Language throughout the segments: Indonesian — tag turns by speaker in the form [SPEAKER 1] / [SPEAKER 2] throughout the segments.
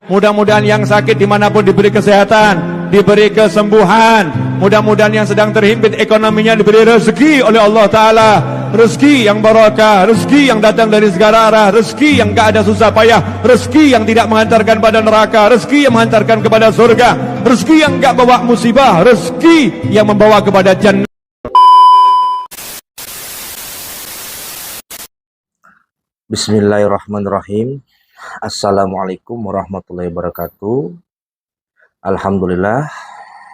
[SPEAKER 1] Mudah-mudahan yang sakit dimanapun diberi kesehatan, diberi kesembuhan. Mudah-mudahan yang sedang terhimpit ekonominya diberi rezeki oleh Allah Ta'ala. Rezeki yang barakah, rezeki yang datang dari segala arah, rezeki yang gak ada susah payah, rezeki yang tidak menghantarkan pada neraka, rezeki yang menghantarkan kepada surga, rezeki yang gak bawa musibah, rezeki yang membawa kepada jannah.
[SPEAKER 2] Bismillahirrahmanirrahim. Assalamualaikum warahmatullahi wabarakatuh. Alhamdulillah,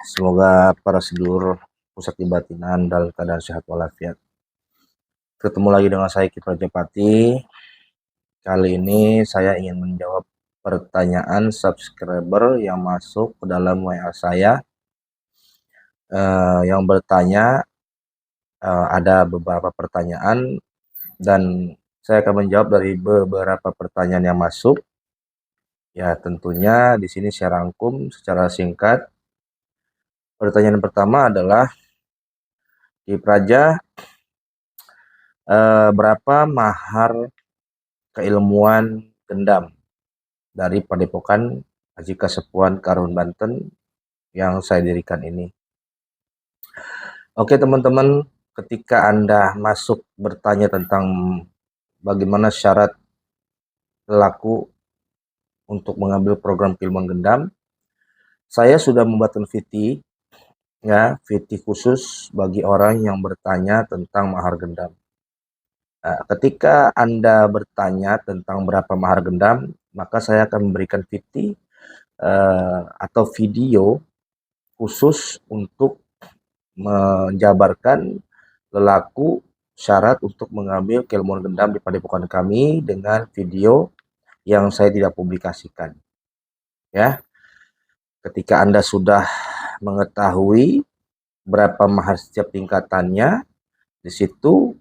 [SPEAKER 2] semoga para sedulur pusat kebatinan dalam keadaan sehat walafiat. Ketemu lagi dengan saya Ki Prajapati. Kali ini saya ingin menjawab pertanyaan subscriber yang masuk ke dalam WA saya. Yang bertanya, ada beberapa pertanyaan dan saya akan menjawab dari beberapa pertanyaan yang masuk. Ya, tentunya di sini saya rangkum secara singkat. Pertanyaan pertama adalah, Ki Praja, berapa mahar keilmuan gendam dari Padepokan Haji Kasepuhan Karun Banten yang saya dirikan ini? Oke teman-teman, ketika Anda masuk bertanya tentang bagaimana syarat pelaku untuk mengambil program keilmuan gendam, saya sudah membuatkan VT, ya, VT khusus bagi orang yang bertanya tentang mahar gendam. Nah, ketika Anda bertanya tentang berapa mahar gendam, maka saya akan memberikan VT atau video khusus untuk menjabarkan lelaku syarat untuk mengambil keilmuan gendam di Padepokan kami dengan video yang saya tidak publikasikan. Ya, ketika Anda sudah mengetahui berapa mahar setiap tingkatannya, di situ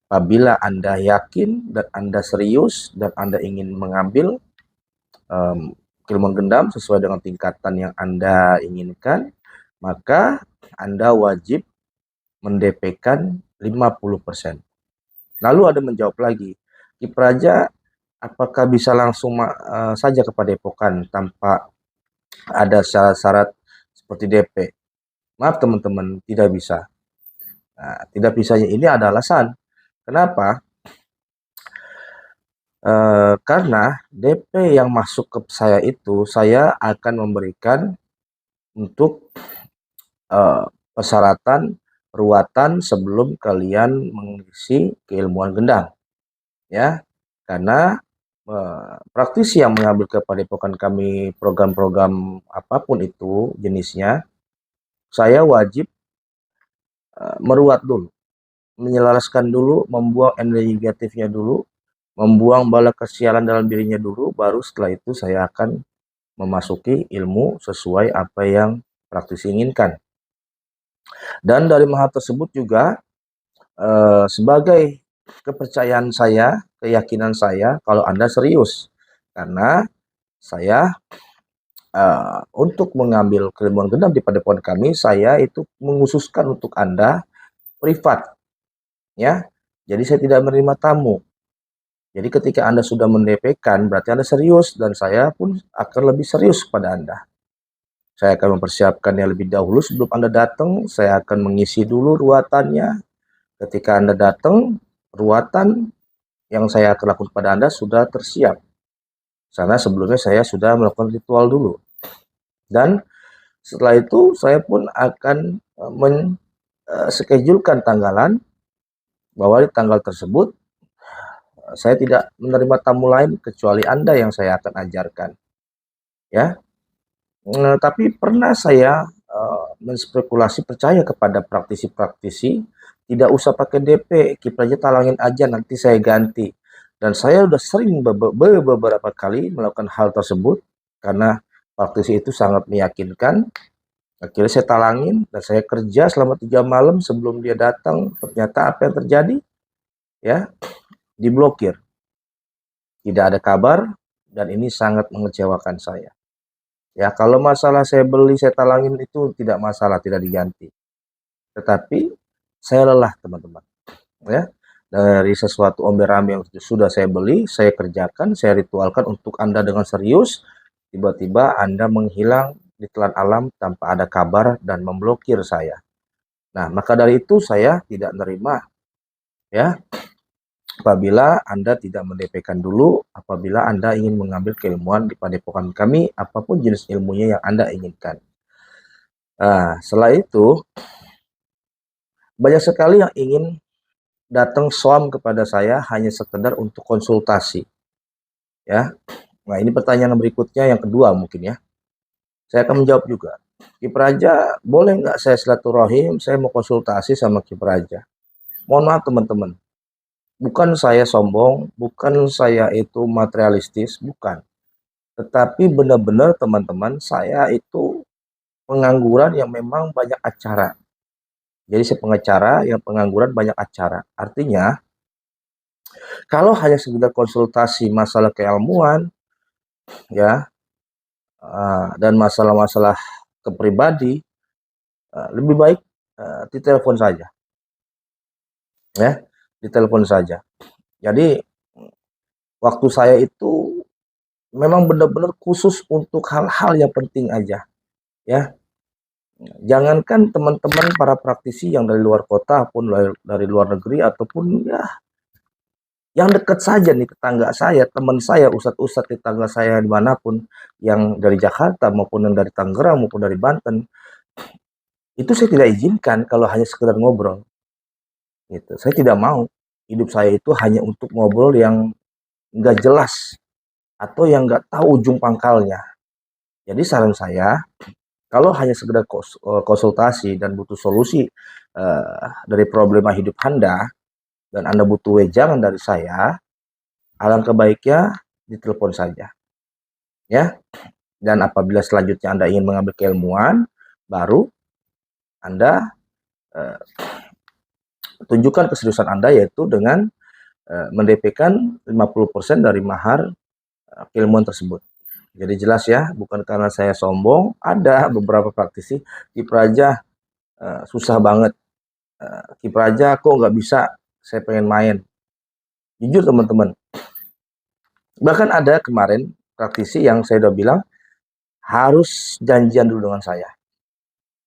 [SPEAKER 2] apabila Anda yakin dan Anda serius dan Anda ingin mengambil keilmuan gendam sesuai dengan tingkatan yang Anda inginkan, maka Anda wajib mendp-kan 50%. Lalu ada menjawab lagi, Ki Praja, apakah bisa langsung saja ke Padepokan tanpa ada syarat-syarat seperti DP? Maaf teman-teman, tidak bisa. Nah, tidak bisanya ini ada alasan. Kenapa? Karena DP yang masuk ke saya itu, saya akan memberikan untuk persyaratan ruatan sebelum kalian mengisi keilmuan gendam, ya. Karena praktisi yang mengambil ke Padepokan kami program-program apapun itu jenisnya, saya wajib meruat dulu, menyelaraskan dulu, membuang energi negatifnya dulu, membuang bala kesialan dalam dirinya dulu, baru setelah itu saya akan memasuki ilmu sesuai apa yang praktisi inginkan. Dan dari mahar tersebut juga sebagai kepercayaan saya, keyakinan saya kalau Anda serius, karena saya untuk mengambil keilmuan gendam di Padepokan kami, saya itu menghususkan untuk Anda privat, ya. Jadi saya tidak menerima tamu. Jadi ketika Anda sudah mendp-kan, berarti Anda serius, dan saya pun akan lebih serius kepada Anda. Saya akan mempersiapkannya lebih dahulu sebelum Anda datang. Saya akan mengisi dulu ruatannya. Ketika Anda datang, ruatan yang saya akan lakukan kepada Anda sudah tersiap. Karena sebelumnya saya sudah melakukan ritual dulu. Dan setelah itu saya pun akan menschedulekan tanggalan bahwa di tanggal tersebut saya tidak menerima tamu lain kecuali Anda yang saya akan ajarkan, ya. Tapi pernah saya menspekulasi percaya kepada praktisi-praktisi, tidak usah pakai DP, Ki Praja talangin aja nanti saya ganti. Dan saya sudah sering beberapa kali melakukan hal tersebut karena praktisi itu sangat meyakinkan. Akhirnya saya talangin dan saya kerja selama 3 malam sebelum dia datang. Ternyata apa yang terjadi? Ya, diblokir. Tidak ada kabar dan ini sangat mengecewakan saya. Ya, kalau masalah saya beli, saya talangin itu tidak masalah, tidak diganti. Tetapi saya lelah, teman-teman. Ya, dari sesuatu ombe-rambe yang sudah saya beli, saya kerjakan, saya ritualkan untuk Anda dengan serius, tiba-tiba Anda menghilang di telan alam tanpa ada kabar dan memblokir saya. Nah, maka dari itu saya tidak menerima, ya, apabila Anda tidak mendp-kan dulu, apabila Anda ingin mengambil keilmuan di padepokan kami, apapun jenis ilmunya yang Anda inginkan. Nah, setelah itu, banyak sekali yang ingin datang soam kepada saya hanya sekedar untuk konsultasi, ya. Nah, ini pertanyaan berikutnya yang kedua mungkin ya. Saya akan menjawab juga. Ki Praja, boleh nggak saya silaturahim? Saya mau konsultasi sama Ki Praja. Mohon maaf teman-teman, bukan saya sombong, bukan saya itu materialistis, bukan. Tetapi benar-benar teman-teman, saya itu pengangguran yang memang banyak acara. Jadi saya pengacara yang pengangguran banyak acara. Artinya, kalau hanya sekedar konsultasi masalah keilmuan, ya, dan masalah-masalah kepribadi, lebih baik ditelepon saja, ya, ditelepon saja. Jadi waktu saya itu memang benar-benar khusus untuk hal-hal yang penting aja, ya. Jangankan teman-teman para praktisi yang dari luar kota pun dari luar negeri ataupun ya yang dekat saja nih, tetangga saya, teman saya, ustadz-ustadz tetangga saya dimanapun, yang dari Jakarta maupun yang dari Tangerang maupun dari Banten, itu saya tidak izinkan kalau hanya sekedar ngobrol. Gitu. Saya tidak mau hidup saya itu hanya untuk ngobrol yang nggak jelas atau yang nggak tahu ujung pangkalnya. Jadi saran saya, kalau hanya sekedar konsultasi dan butuh solusi dari problema hidup Anda dan Anda butuh wejangan dari saya, alangkah baiknya ditelepon saja, ya. Dan apabila selanjutnya Anda ingin mengambil keilmuan, baru Anda eh, tunjukkan keseriusan Anda, yaitu dengan mendp-kan 50% dari mahar keilmuan tersebut. Jadi jelas ya, bukan karena saya sombong. Ada beberapa praktisi, Ki Praja susah banget, Ki Praja kok nggak bisa, saya pengen main. Jujur teman-teman, bahkan ada kemarin praktisi yang saya udah bilang harus janjian dulu dengan saya,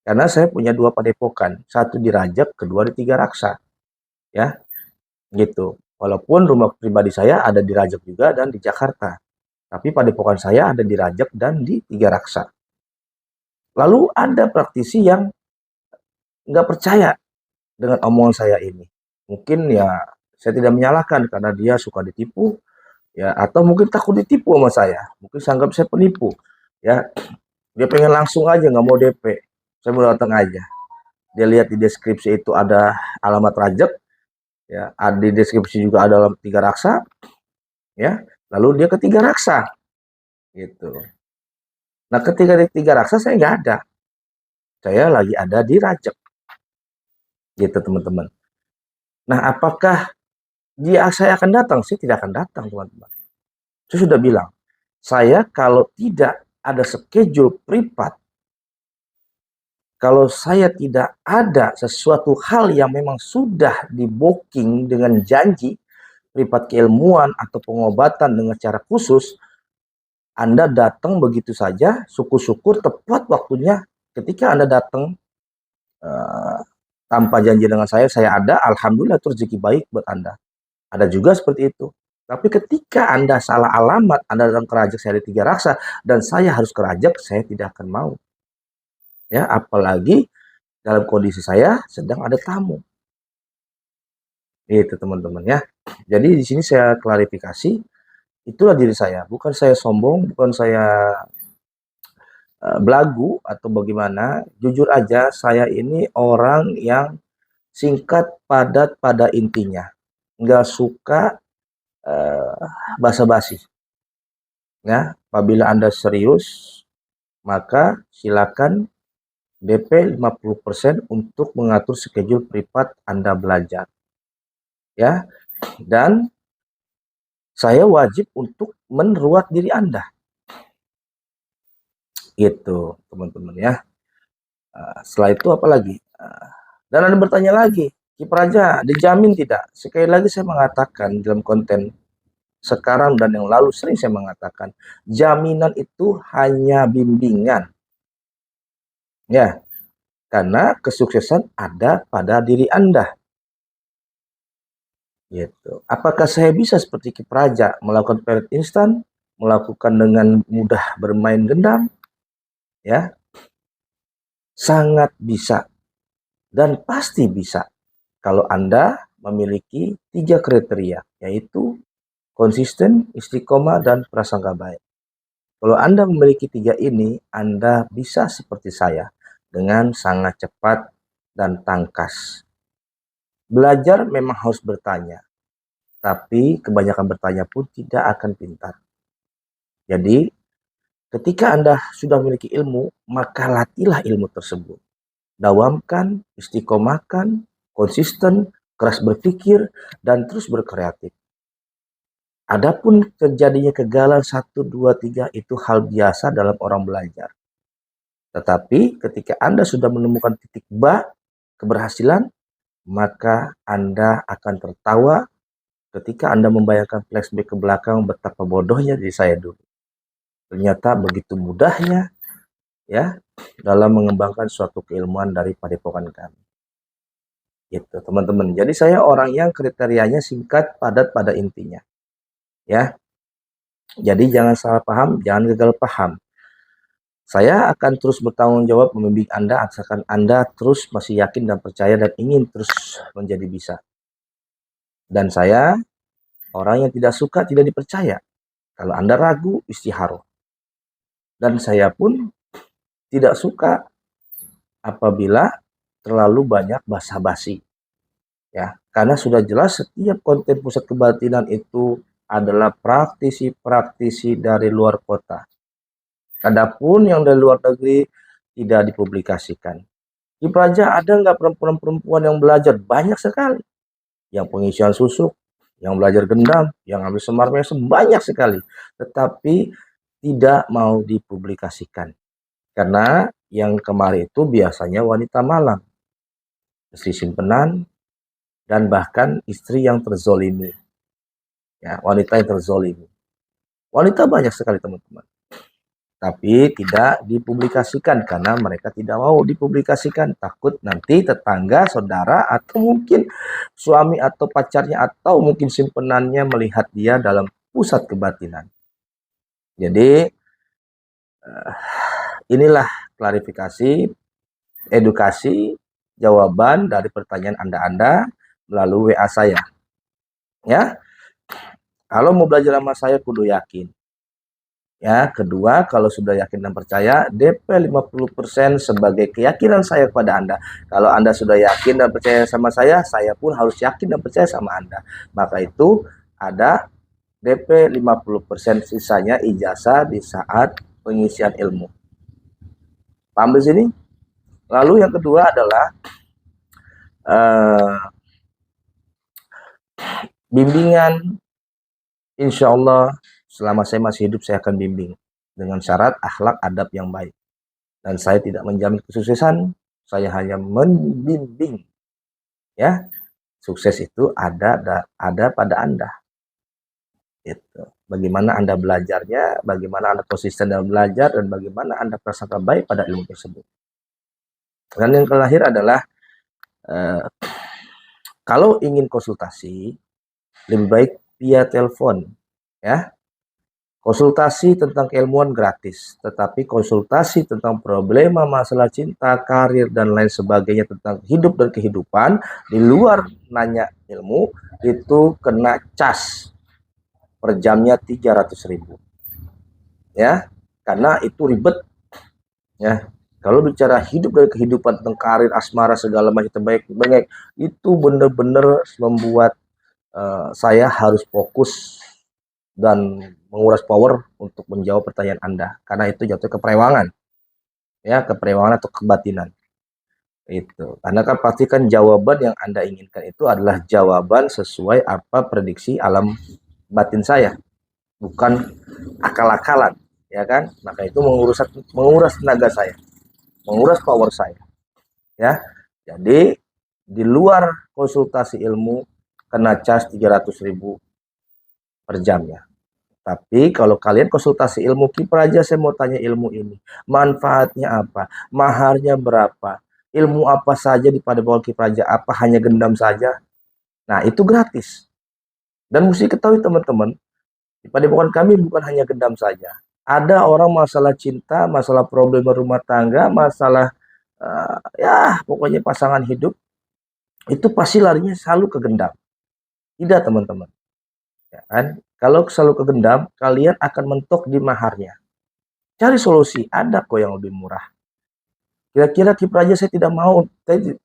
[SPEAKER 2] karena saya punya 2 padepokan, satu di Rajab, kedua di Tiga Raksa, ya, gitu. Walaupun rumah pribadi saya ada di Rajab juga dan di Jakarta, tapi padepokan saya ada di Rajab dan di Tiga Raksa. Lalu ada praktisi yang nggak percaya dengan omongan saya ini. Mungkin ya saya tidak menyalahkan karena dia suka ditipu, ya, atau mungkin takut ditipu sama saya. Mungkin sanggap saya penipu, ya. Dia pengen langsung aja, nggak mau DP. Saya mau datang aja. Dia lihat di deskripsi itu ada alamat Rajab, ya. Di deskripsi juga ada alamat Tiga Raksa, ya. Lalu dia ke Tiga Raksa, gitu. Nah, ketika di Tiga Raksa saya nggak ada. Saya lagi ada di Rajab, gitu teman-teman. Nah, apakah saya akan datang? Saya tidak akan datang, teman-teman. Saya sudah bilang, saya kalau tidak ada schedule privat, kalau saya tidak ada sesuatu hal yang memang sudah di booking dengan janji privat keilmuan atau pengobatan dengan cara khusus, Anda datang begitu saja, syukur-syukur tepat waktunya ketika Anda datang tanpa janji dengan saya ada, alhamdulillah itu rezeki baik buat Anda. Ada juga seperti itu. Tapi ketika Anda salah alamat, Anda datang ke Rajak, saya di Tiga Raksa, dan saya harus ke Rajak, saya tidak akan mau. Ya, apalagi dalam kondisi saya sedang ada tamu. Itu teman-teman ya. Jadi di sini saya klarifikasi, itulah diri saya. Bukan saya sombong, bukan saya belagu atau bagaimana. Jujur aja, saya ini orang yang singkat, padat pada intinya. Nggak suka basa-basi. Ya, apabila Anda serius, maka silakan DP 50% untuk mengatur schedule privat Anda belajar. Ya, dan saya wajib untuk meneruat diri Anda. Gitu, teman-teman ya. Setelah itu apa lagi? Dan Anda bertanya lagi, Ki Praja, dijamin tidak? Sekali lagi saya mengatakan dalam konten sekarang dan yang lalu sering saya mengatakan, jaminan itu hanya bimbingan. Ya, karena kesuksesan ada pada diri Anda. Gitu. Apakah saya bisa seperti Ki Praja melakukan pelet instan, melakukan dengan mudah bermain gendam? Ya, sangat bisa dan pasti bisa kalau Anda memiliki 3 kriteria, yaitu konsisten, istiqomah, dan prasangka baik. Kalau Anda memiliki 3 ini, Anda bisa seperti saya dengan sangat cepat dan tangkas. Belajar memang harus bertanya, tapi kebanyakan bertanya pun tidak akan pintar. Jadi, ketika Anda sudah memiliki ilmu, maka latihlah ilmu tersebut. Dawamkan, istiqomahkan, konsisten, keras berpikir, dan terus berkreatif. Adapun terjadinya kegagalan 1, 2, 3 itu hal biasa dalam orang belajar. Tetapi ketika Anda sudah menemukan titik keberhasilan, maka Anda akan tertawa ketika Anda membayangkan flashback ke belakang betapa bodohnya diri saya dulu. Ternyata begitu mudahnya ya dalam mengembangkan suatu keilmuan dari padepokan kami. Gitu, teman-teman. Jadi saya orang yang kriterianya singkat, padat pada intinya. Ya. Jadi jangan salah paham, jangan gagal paham. Saya akan terus bertanggung jawab membimbing Anda asalkan Anda terus masih yakin dan percaya dan ingin terus menjadi bisa. Dan saya orang yang tidak suka tidak dipercaya. Kalau Anda ragu, istiharoh. Dan saya pun tidak suka apabila terlalu banyak basa-basi. Ya, karena sudah jelas setiap konten pusat kebatinan itu adalah praktisi-praktisi dari luar kota. Adapun yang dari luar negeri tidak dipublikasikan. Di Praja ada nggak perempuan-perempuan yang belajar? Banyak sekali. Yang pengisian susuk, yang belajar gendam, yang ambil semar mesem, banyak sekali. Tetapi tidak mau dipublikasikan. Karena yang kemarin itu biasanya wanita malam, istri simpenan, dan bahkan istri yang terzolimi. Ya, wanita yang terzolimi. Wanita banyak sekali teman-teman. Tapi tidak dipublikasikan karena mereka tidak mau dipublikasikan, takut nanti tetangga, saudara, atau mungkin suami atau pacarnya atau mungkin simpenannya melihat dia dalam pusat kebatinan. Jadi inilah klarifikasi, edukasi, jawaban dari pertanyaan Anda melalui WA saya. Ya, kalau mau belajar sama saya kudu yakin. Ya, kedua, kalau sudah yakin dan percaya, DP 50% sebagai keyakinan saya kepada Anda. Kalau Anda sudah yakin dan percaya sama saya pun harus yakin dan percaya sama Anda. Maka itu ada DP 50%, sisanya ijazah di saat pengisian ilmu. Paham di sini? Lalu yang kedua adalah bimbingan. Insya Allah selama saya masih hidup saya akan bimbing dengan syarat akhlak adab yang baik. Dan saya tidak menjamin kesuksesan, saya hanya membimbing. Ya, sukses itu ada pada Anda. Itu. Bagaimana Anda belajarnya, bagaimana Anda konsisten dalam belajar, dan bagaimana Anda prasangka baik pada ilmu tersebut. Dan yang terakhir adalah kalau ingin konsultasi, lebih baik via telepon. Ya, konsultasi tentang keilmuan gratis, tetapi konsultasi tentang problema masalah cinta, karir, dan lain sebagainya tentang hidup dan kehidupan di luar nanya ilmu itu kena cas per jamnya 300.000. Ya, karena itu ribet. Ya, kalau bicara hidup dan kehidupan tentang karir, asmara, segala macam terbaik, itu benar-benar membuat saya harus fokus dan menguras power untuk menjawab pertanyaan Anda, karena itu jatuh keperewangan, ya, keperewangan atau kebatinan. Itu karena kan pastikan jawaban yang Anda inginkan itu adalah jawaban sesuai apa prediksi alam batin saya, bukan akal-akalan, ya kan? Maka itu menguras tenaga saya, menguras power saya, ya. Jadi di luar konsultasi ilmu kena cas 300.000 per jamnya. Tapi kalau kalian konsultasi ilmu kiper aja, saya mau tanya ilmu ini. Manfaatnya apa? Maharnya berapa? Ilmu apa saja di Padepokan Kiper Raja? Apa hanya gendam saja? Nah, itu gratis. Dan mesti ketahui teman-teman, di Padepokan kami bukan hanya gendam saja. Ada orang masalah cinta, masalah problem rumah tangga, masalah ya pokoknya pasangan hidup, itu pasti larinya selalu ke gendam. Tidak teman-teman. Ya kan? Kalau selalu ke gendam, kalian akan mentok di maharnya. Cari solusi, ada kok yang lebih murah. Kira-kira kiper aja saya tidak mau,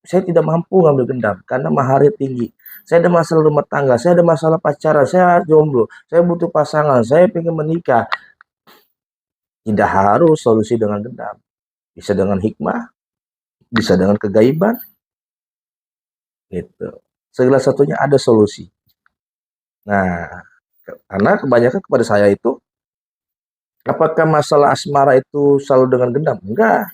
[SPEAKER 2] saya tidak mampu ngambil gendam karena maharnya tinggi. Saya ada masalah rumah tangga, saya ada masalah pacaran, saya jomblo, saya butuh pasangan, saya ingin menikah. Tidak harus solusi dengan gendam. Bisa dengan hikmah, bisa dengan kegaiban. Gitu. Segala satunya ada solusi. Nah, karena kebanyakan kepada saya itu, apakah masalah asmara itu selalu dengan gendam? Enggak.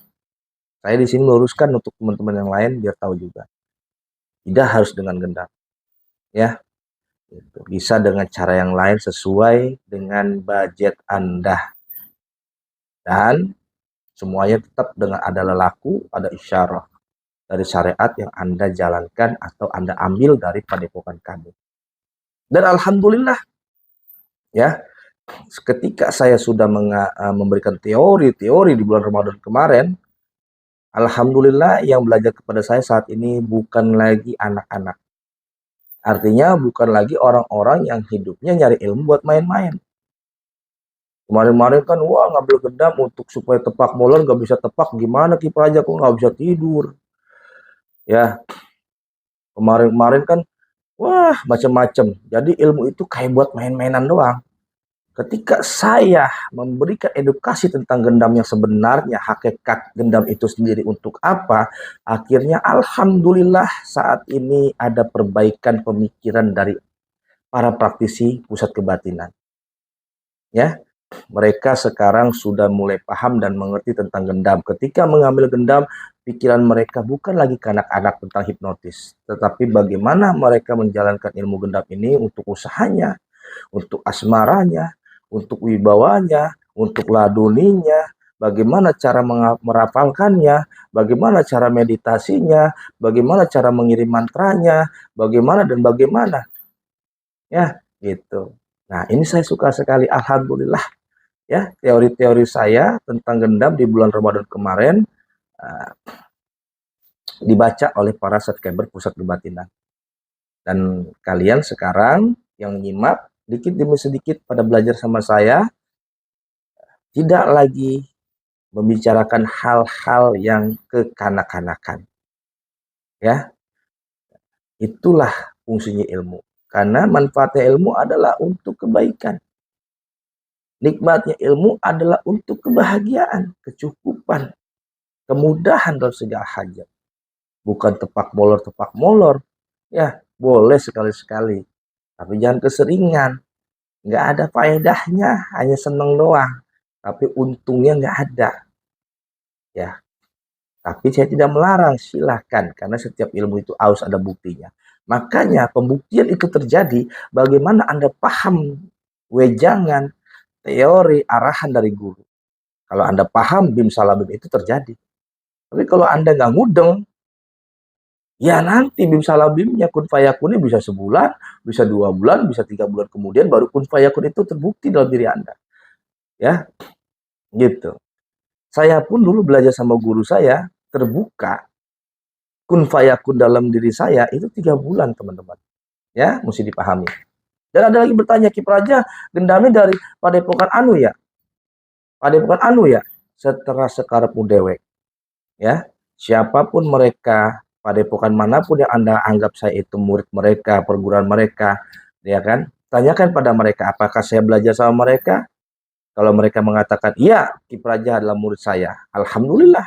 [SPEAKER 2] Saya di sini meluruskan untuk teman-teman yang lain biar tahu juga. Tidak harus dengan gendam. Ya, gitu. Bisa dengan cara yang lain sesuai dengan budget Anda. Dan semuanya tetap dengan ada lelaku, ada isyarah dari syariat yang Anda jalankan atau Anda ambil dari Padepokan kami. Dan alhamdulillah ya, ketika saya sudah memberikan teori-teori di bulan Ramadan kemarin, alhamdulillah yang belajar kepada saya saat ini bukan lagi anak-anak. Artinya bukan lagi orang-orang yang hidupnya nyari ilmu buat main-main. Kemarin-kemarin kan, wah ngambil gendam untuk supaya tepak molor, nggak bisa tepak, gimana kiper aja kok nggak bisa tidur. Ya, kemarin-kemarin kan, wah macam-macam. Jadi ilmu itu kayak buat main-mainan doang. Ketika saya memberikan edukasi tentang gendam yang sebenarnya, hakikat gendam itu sendiri untuk apa, akhirnya alhamdulillah saat ini ada perbaikan pemikiran dari para praktisi pusat kebatinan. Ya, mereka sekarang sudah mulai paham dan mengerti tentang gendam. Ketika mengambil gendam, pikiran mereka bukan lagi kanak-kanak tentang hipnotis, tetapi bagaimana mereka menjalankan ilmu gendam ini untuk usahanya, untuk asmaranya, untuk wibawanya, untuk laduninya, bagaimana cara merapalkannya, bagaimana cara meditasinya, bagaimana cara mengirim mantranya, bagaimana dan bagaimana. Ya, gitu. Nah, ini saya suka sekali, alhamdulillah. Ya, teori-teori saya tentang gendam di bulan Ramadan kemarin uh, dibaca oleh para subscriber pusat kebatinan. Dan kalian sekarang yang nyimak dikit demi sedikit pada belajar sama saya, tidak lagi membicarakan hal-hal yang kekanak-kanakan. Ya, itulah fungsinya ilmu. Karena manfaatnya ilmu adalah untuk kebaikan. Nikmatnya ilmu adalah untuk kebahagiaan, kecukupan, kemudahan dalam segala hajat. Bukan tepak molor. Ya, boleh sekali-sekali. Tapi jangan keseringan. Nggak ada faedahnya, hanya seneng doang. Tapi untungnya nggak ada. Ya, tapi saya tidak melarang, silahkan. Karena setiap ilmu itu harus ada buktinya. Makanya pembuktian itu terjadi bagaimana Anda paham wejangan, teori, arahan dari guru. Kalau Anda paham bim salah bim itu terjadi. Tapi kalau Anda nggak mudeng, ya nanti bim salah bimnya kun fayakunnya bisa sebulan, bisa 2 bulan, bisa 3 bulan kemudian baru kun fayakun itu terbukti dalam diri Anda. Ya, gitu. Saya pun dulu belajar sama guru saya, terbuka kun fayakun dalam diri saya itu 3 bulan teman-teman. Ya, mesti dipahami. Dan ada lagi bertanya, kiper aja gendamnya dari Padepokan anu ya? Padepokan anu ya? Setelah sekarang dewek. Ya, siapapun mereka, padepokan manapun yang Anda anggap saya itu murid mereka, perguruan mereka, ya kan? Tanyakan pada mereka, apakah saya belajar sama mereka? Kalau mereka mengatakan, iya, kiper aja adalah murid saya. Alhamdulillah,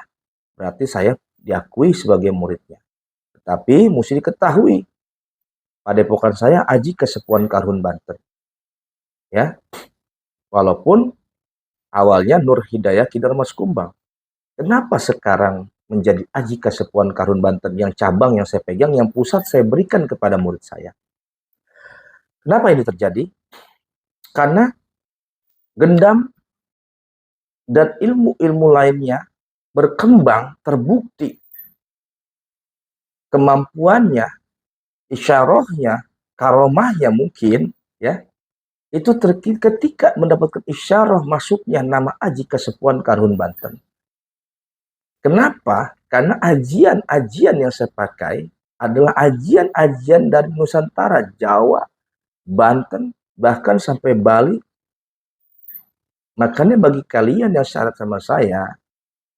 [SPEAKER 2] berarti saya diakui sebagai muridnya. Tetapi mesti diketahui, padepokan saya Aji Kesepuan Karhun Banten. Ya, walaupun awalnya Nur Hidayah Kidar Mas Kumbang. Kenapa sekarang menjadi Aji Kasepuhan Karhun Banten yang cabang yang saya pegang, yang pusat saya berikan kepada murid saya. Kenapa ini terjadi? Karena Gendam dan ilmu-ilmu lainnya berkembang, terbukti kemampuannya, isyarahnya, karomahnya mungkin, ya, itu ketika mendapatkan isyarah masuknya nama Aji Kasepuhan Karhun Banten. Kenapa? Karena ajian-ajian yang saya pakai adalah ajian-ajian dari Nusantara, Jawa, Banten, bahkan sampai Bali. Makanya bagi kalian yang syarat sama saya,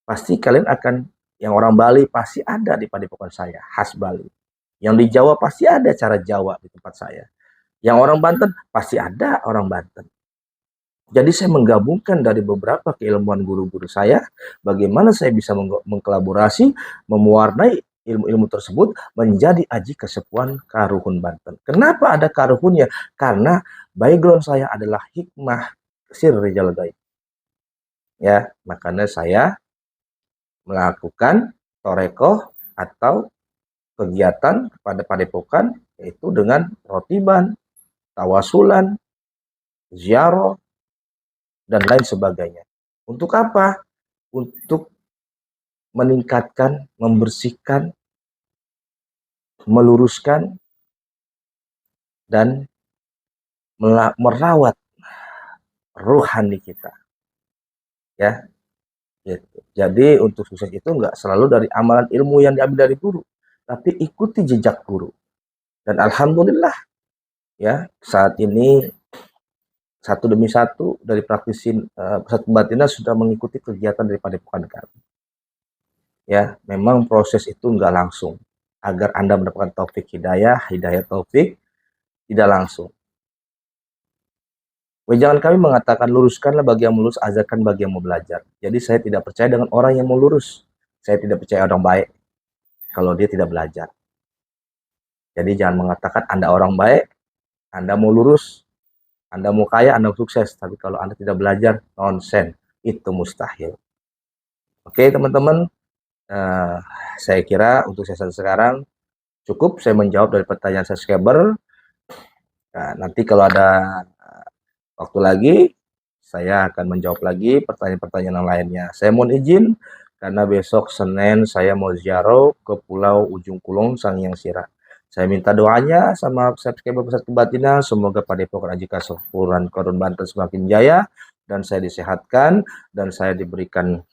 [SPEAKER 2] pasti kalian akan, yang orang Bali pasti ada di padepokan saya, khas Bali. Yang di Jawa pasti ada cara Jawa di tempat saya. Yang orang Banten pasti ada orang Banten. Jadi saya menggabungkan dari beberapa keilmuan guru-guru saya, bagaimana saya bisa mengkolaborasi, mewarnai ilmu-ilmu tersebut menjadi Aji Kasepuhan Karuhun Banten. Kenapa ada karuhunnya? Karena background saya adalah hikmah sir Rijal Gaib. Ya, makanya saya melakukan torekoh atau kegiatan pada padepokan, yaitu dengan rotiban, tawasulan, ziarah, dan lain sebagainya. Untuk apa? Untuk meningkatkan, membersihkan, meluruskan, dan merawat rohani kita. Ya, gitu. Jadi untuk sukses itu nggak selalu dari amalan ilmu yang diambil dari guru, tapi ikuti jejak guru. Dan alhamdulillah, ya, saat ini satu demi satu dari praktisi pusat kebatina sudah mengikuti kegiatan dari padepokan kami. Ya, memang proses itu nggak langsung. Agar Anda mendapatkan taufik hidayah taufik, tidak langsung. Jangan kami mengatakan luruskanlah bagi yang lurus, ajarkan bagi yang mau belajar. Jadi saya tidak percaya dengan orang yang mau lurus. Saya tidak percaya orang baik kalau dia tidak belajar. Jadi jangan mengatakan Anda orang baik, Anda mau lurus, Anda mau kaya, Anda sukses. Tapi kalau Anda tidak belajar, nonsen. Itu mustahil. Oke teman-teman, saya kira untuk sesi sekarang cukup saya menjawab dari pertanyaan subscriber. Nah, nanti kalau ada waktu lagi, saya akan menjawab lagi pertanyaan-pertanyaan yang lainnya. Saya mohon izin, karena besok Senin saya mau ziarah ke Pulau Ujung Kulon, Sanghyang Sira. Saya minta doanya sama subscriber Pusat Kebatinan, semoga Padepokan Aji Kasepuhan Karhun Banten semakin jaya, dan saya disehatkan, dan saya diberikan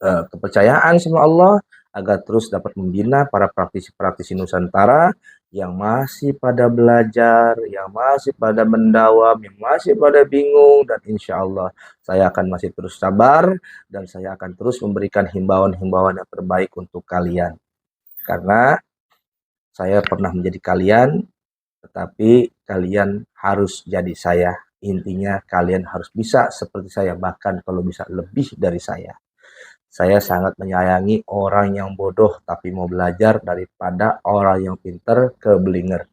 [SPEAKER 2] kepercayaan sama Allah, agar terus dapat membina para praktisi-praktisi Nusantara yang masih pada belajar, yang masih pada mendawam, yang masih pada bingung, dan insya Allah saya akan masih terus sabar, dan saya akan terus memberikan himbauan-himbauan yang terbaik untuk kalian. Karena saya pernah menjadi kalian, tetapi kalian harus jadi saya. Intinya kalian harus bisa seperti saya, bahkan kalau bisa lebih dari saya. Saya sangat menyayangi orang yang bodoh tapi mau belajar daripada orang yang pinter kebelinger.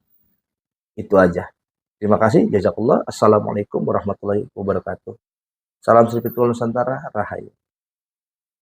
[SPEAKER 2] Itu aja. Terima kasih. Jazakallah. Assalamualaikum warahmatullahi wabarakatuh. Salam spiritual Nusantara. Rahayu.